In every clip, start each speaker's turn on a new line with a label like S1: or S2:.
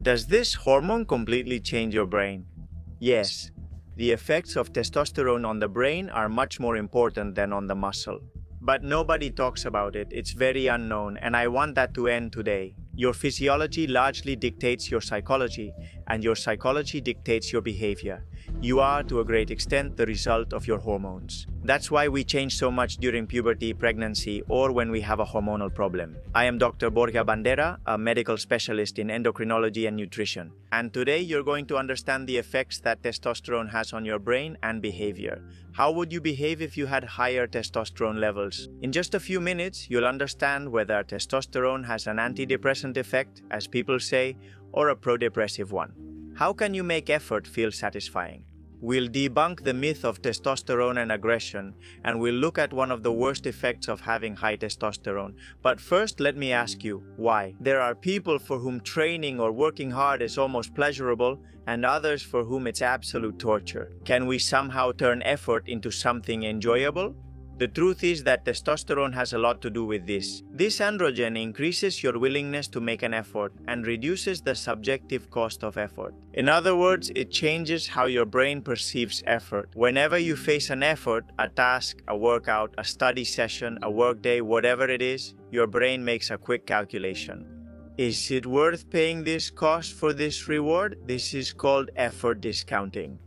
S1: Does this hormone completely change your brain? Yes. The effects of testosterone on the brain are much more important than on the muscle. But nobody talks about it, it's very unknown, and I want that to end today. Your physiology largely dictates your psychology, and your psychology dictates your behavior. You are, to a great extent, the result of your hormones. That's why we change so much during puberty, pregnancy, or when we have a hormonal problem. I am Dr. Borja Bandera, a medical specialist in endocrinology and nutrition. And today you're going to understand the effects that testosterone has on your brain and behavior. How would you behave if you had higher testosterone levels? In just a few minutes, you'll understand whether testosterone has an antidepressant effect, as people say, or a pro-depressive one. How can you make effort feel satisfying? We'll debunk the myth of testosterone and aggression, and we'll look at one of the worst effects of having high testosterone. But first, let me ask you, why? There are people for whom training or working hard is almost pleasurable, and others for whom it's absolute torture. Can we somehow turn effort into something enjoyable? The truth is that testosterone has a lot to do with this. This androgen increases your willingness to make an effort and reduces the subjective cost of effort. In other words, it changes how your brain perceives effort. Whenever you face an effort, a task, a workout, a study session, a workday, whatever it is, your brain makes a quick calculation. Is it worth paying this cost for this reward? This is called effort discounting.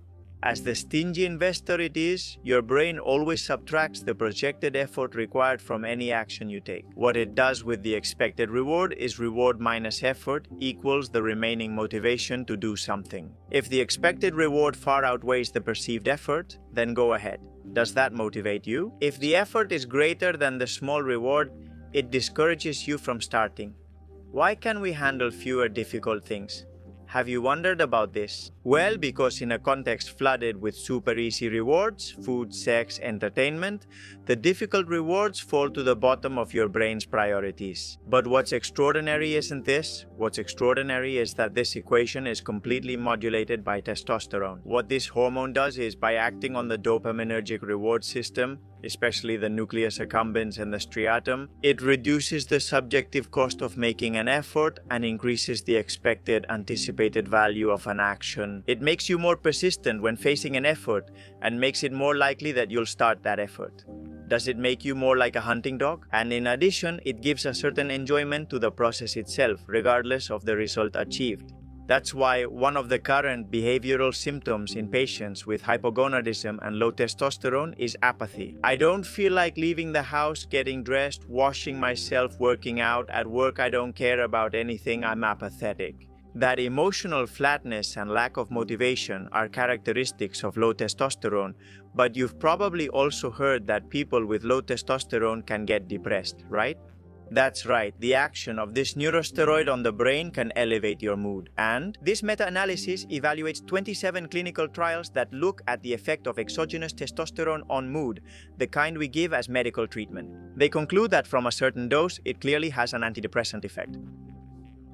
S1: As the stingy investor it is, your brain always subtracts the projected effort required from any action you take. What it does with the expected reward is reward minus effort equals the remaining motivation to do something. If the expected reward far outweighs the perceived effort, then go ahead. Does that motivate you? If the effort is greater than the small reward, it discourages you from starting. Why can we handle fewer difficult things? Have you wondered about this? Well, because in a context flooded with super easy rewards, food, sex, entertainment, the difficult rewards fall to the bottom of your brain's priorities. But what's extraordinary isn't this. What's extraordinary is that this equation is completely modulated by testosterone. What this hormone does is, by acting on the dopaminergic reward system, especially the nucleus accumbens and the striatum, it reduces the subjective cost of making an effort and increases the expected anticipated value of an action. It makes you more persistent when facing an effort and makes it more likely that you'll start that effort. Does it make you more like a hunting dog? And in addition, it gives a certain enjoyment to the process itself, regardless of the result achieved. That's why one of the current behavioral symptoms in patients with hypogonadism and low testosterone is apathy. I don't feel like leaving the house, getting dressed, washing myself, working out. At work, I don't care about anything. I'm apathetic. That emotional flatness and lack of motivation are characteristics of low testosterone, but you've probably also heard that people with low testosterone can get depressed, right? That's right, the action of this neurosteroid on the brain can elevate your mood. And this meta-analysis evaluates 27 clinical trials that look at the effect of exogenous testosterone on mood, the kind we give as medical treatment. They conclude that from a certain dose, it clearly has an antidepressant effect.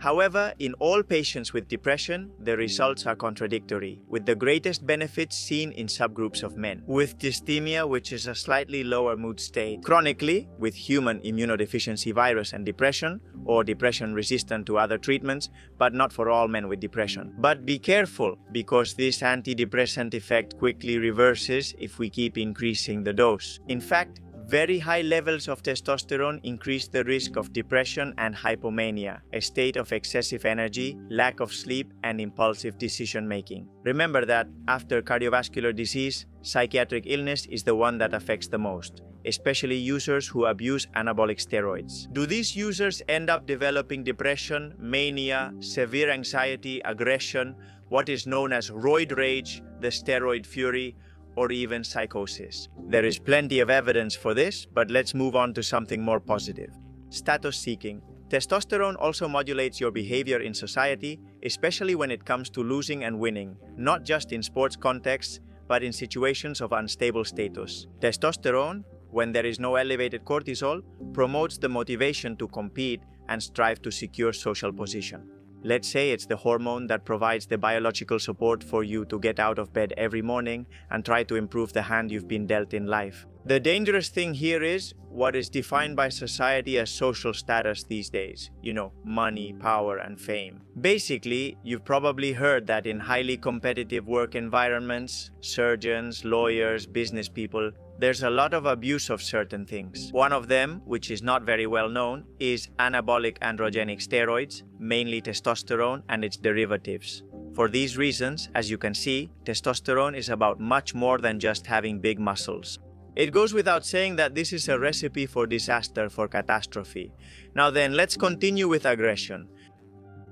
S1: However, in all patients with depression, the results are contradictory, with the greatest benefits seen in subgroups of men with dysthymia, which is a slightly lower mood state, chronically with human immunodeficiency virus and depression, or depression resistant to other treatments, but not for all men with depression. But be careful, because this antidepressant effect quickly reverses if we keep increasing the dose. In fact, very high levels of testosterone increase the risk of depression and hypomania, a state of excessive energy, lack of sleep, and impulsive decision-making. Remember that, after cardiovascular disease, psychiatric illness is the one that affects the most, especially users who abuse anabolic steroids. Do these users end up developing depression, mania, severe anxiety, aggression, what is known as roid rage, the steroid fury, or even psychosis? There is plenty of evidence for this, but let's move on to something more positive. Status seeking. Testosterone also modulates your behavior in society, especially when it comes to losing and winning, not just in sports contexts, but in situations of unstable status. Testosterone, when there is no elevated cortisol, promotes the motivation to compete and strive to secure social position. Let's say it's the hormone that provides the biological support for you to get out of bed every morning and try to improve the hand you've been dealt in life. The dangerous thing here is what is defined by society as social status these days. You know, money, power, and fame. Basically, you've probably heard that in highly competitive work environments, surgeons, lawyers, business people, there's a lot of abuse of certain things. One of them, which is not very well known, is anabolic androgenic steroids, mainly testosterone and its derivatives. For these reasons, as you can see, testosterone is about much more than just having big muscles. It goes without saying that this is a recipe for disaster, for catastrophe. Now then, let's continue with aggression.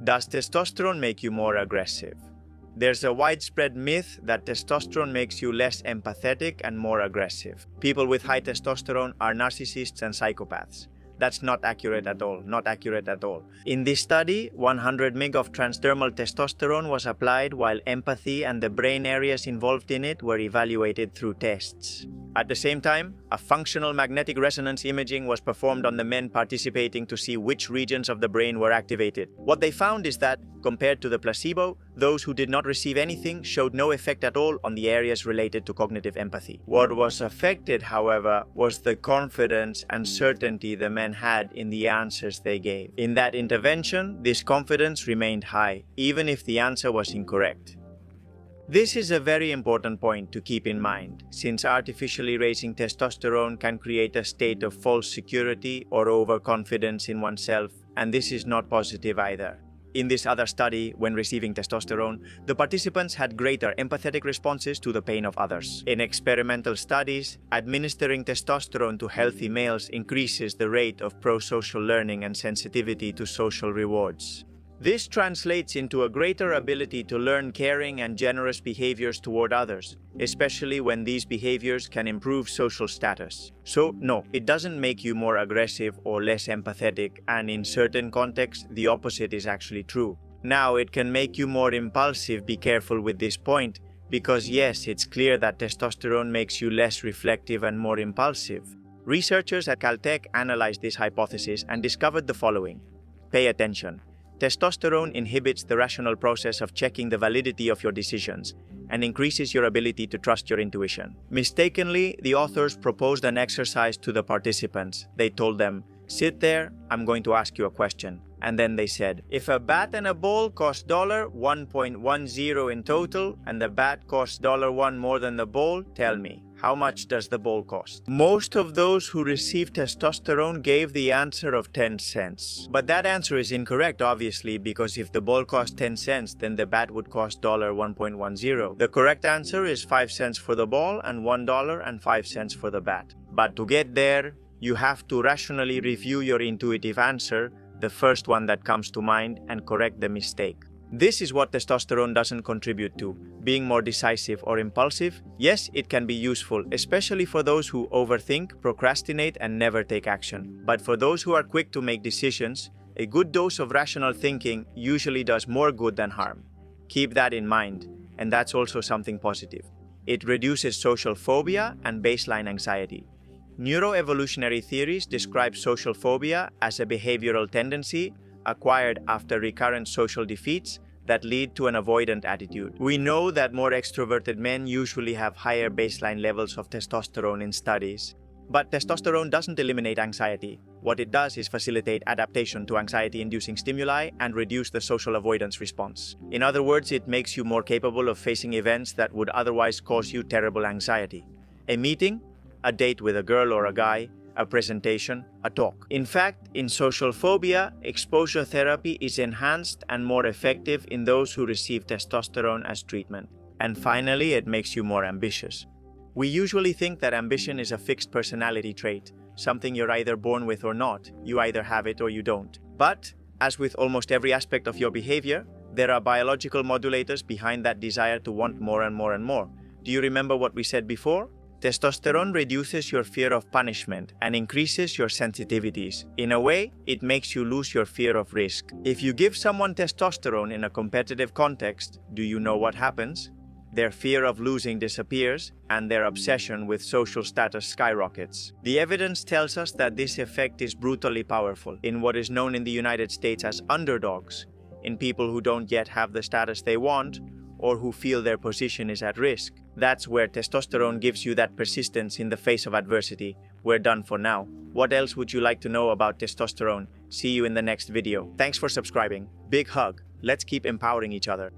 S1: Does testosterone make you more aggressive? There's a widespread myth that testosterone makes you less empathetic and more aggressive. People with high testosterone are narcissists and psychopaths. That's not accurate at all, not accurate at all. In this study, 100 mg of transdermal testosterone was applied while empathy and the brain areas involved in it were evaluated through tests. At the same time, a functional magnetic resonance imaging was performed on the men participating to see which regions of the brain were activated. What they found is that, compared to the placebo, those who did not receive anything showed no effect at all on the areas related to cognitive empathy. What was affected, however, was the confidence and certainty the men had in the answers they gave. In that intervention, this confidence remained high, even if the answer was incorrect. This is a very important point to keep in mind, since artificially raising testosterone can create a state of false security or overconfidence in oneself, and this is not positive either. In this other study, when receiving testosterone, the participants had greater empathetic responses to the pain of others. In experimental studies, administering testosterone to healthy males increases the rate of pro-social learning and sensitivity to social rewards. This translates into a greater ability to learn caring and generous behaviors toward others, especially when these behaviors can improve social status. So, no, it doesn't make you more aggressive or less empathetic, and in certain contexts, the opposite is actually true. Now, it can make you more impulsive. Be careful with this point, because yes, it's clear that testosterone makes you less reflective and more impulsive. Researchers at Caltech analyzed this hypothesis and discovered the following. Pay attention. Testosterone inhibits the rational process of checking the validity of your decisions and increases your ability to trust your intuition. Mistakenly, the authors proposed an exercise to the participants. They told them, "Sit there, I'm going to ask you a question." And then they said, "If a bat and a ball cost $1.10 in total and the bat costs $1 more than the ball, tell me, how much does the ball cost?" Most of those who received testosterone gave the answer of 10 cents. But that answer is incorrect, obviously, because if the ball cost 10 cents, then the bat would cost $1.10. The correct answer is 5 cents for the ball and $1.05 for the bat. But to get there, you have to rationally review your intuitive answer, the first one that comes to mind, and correct the mistake. This is what testosterone doesn't contribute to. Being more decisive or impulsive, yes, it can be useful, especially for those who overthink, procrastinate, and never take action. But for those who are quick to make decisions, a good dose of rational thinking usually does more good than harm. Keep that in mind, and that's also something positive. It reduces social phobia and baseline anxiety. Neuroevolutionary theories describe social phobia as a behavioral tendency acquired after recurrent social defeats that lead to an avoidant attitude. We know that more extroverted men usually have higher baseline levels of testosterone in studies. But testosterone doesn't eliminate anxiety. What it does is facilitate adaptation to anxiety-inducing stimuli and reduce the social avoidance response. In other words, it makes you more capable of facing events that would otherwise cause you terrible anxiety. A meeting, a date with a girl or a guy, a presentation, a talk. In fact, in social phobia, exposure therapy is enhanced and more effective in those who receive testosterone as treatment. And finally, it makes you more ambitious. We usually think that ambition is a fixed personality trait, something you're either born with or not. You either have it or you don't. But, as with almost every aspect of your behavior, there are biological modulators behind that desire to want more and more and more. Do you remember what we said before? Testosterone reduces your fear of punishment and increases your sensitivities. In a way, it makes you lose your fear of risk. If you give someone testosterone in a competitive context, do you know what happens? Their fear of losing disappears, and their obsession with social status skyrockets. The evidence tells us that this effect is brutally powerful. In what is known in the United States as underdogs, in people who don't yet have the status they want or who feel their position is at risk. That's where testosterone gives you that persistence in the face of adversity. We're done for now. What else would you like to know about testosterone? See you in the next video. Thanks for subscribing. Big hug. Let's keep empowering each other.